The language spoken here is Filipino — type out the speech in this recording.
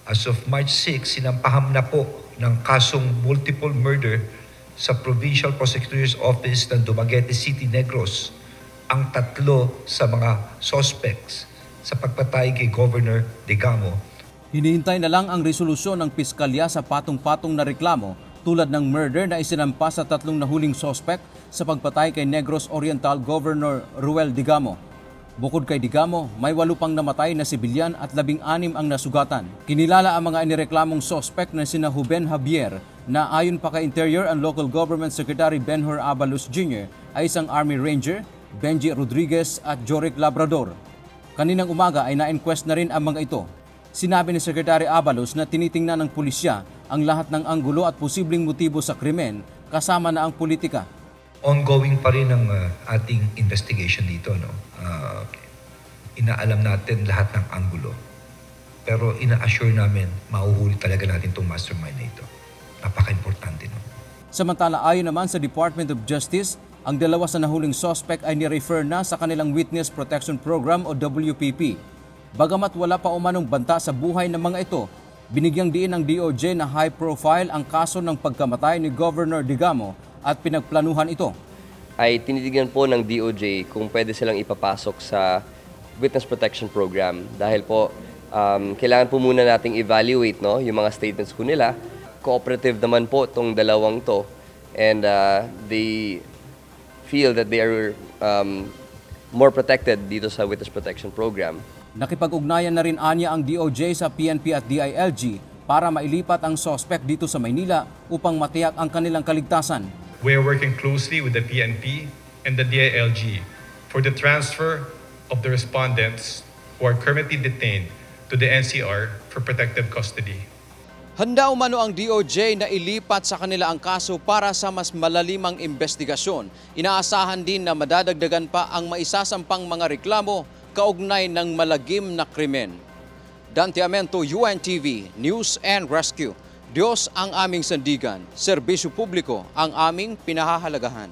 As of March 6, sinampaham na po ng kasong multiple murder sa Provincial Prosecutor's Office ng Dumaguete City, Negros ang 3 sa mga suspects sa pagpatay kay Governor Digamo. Hinihintay na lang ang resolusyon ng piskalya sa patong-patong na reklamo tulad ng murder na isinampa sa 3 nahuling suspect sa pagpatay kay Negros Oriental Governor Ruel Digamo. Bukod kay Digamo, may 8 pang namatay na sibilyan at 16 ang nasugatan. Kinilala ang mga inireklamong suspect na sina Ruben Javier na ayon pa kay Interior and Local Government Secretary Benhur Abalos Jr. ay isang Army Ranger, Benji Rodriguez at Joric Labrador. Kaninang umaga ay na-inquest na rin ang mga ito. Sinabi ni Secretary Abalos na tinitingnan ng pulisya ang lahat ng anggulo at posibleng motibo sa krimen kasama na ang politika. Ongoing pa rin ang ating investigation dito. No? Inaalam natin lahat ng anggulo. Pero ina-assure namin, mahuhuli talaga natin itong mastermind na ito. Napaka-importante. No? Samantala ayon naman sa Department of Justice, ang 2 sa nahuling suspect ay ni-refer na sa kanilang Witness Protection Program o WPP. Bagamat wala pa umanong banta sa buhay ng mga ito, binigyang diin ng DOJ na high profile ang kaso ng pagkamatay ni Governor Digamo at pinagplanuhan ito. Ay tinitignan po ng DOJ kung pwede silang ipapasok sa Witness Protection Program dahil po kailangan po muna nating evaluate yung mga statements po nila. Cooperative naman po itong 2 to and they feel that they are more protected dito sa Witness Protection Program. Nakipag-ugnayan na rin anya ang DOJ sa PNP at DILG para mailipat ang suspect dito sa Maynila upang matiyak ang kanilang kaligtasan. We are working closely with the PNP and the DILG for the transfer of the respondents who are currently detained to the NCR for protective custody. Handa umano ang DOJ na ilipat sa kanila ang kaso para sa mas malalimang investigasyon. Inaasahan din na madadagdagan pa ang maisasampang mga reklamo kaugnay ng malagim na krimen. Dante Amento, UNTV, News and Rescue. Diyos ang aming sandigan, serbisyo publiko ang aming pinahahalagahan.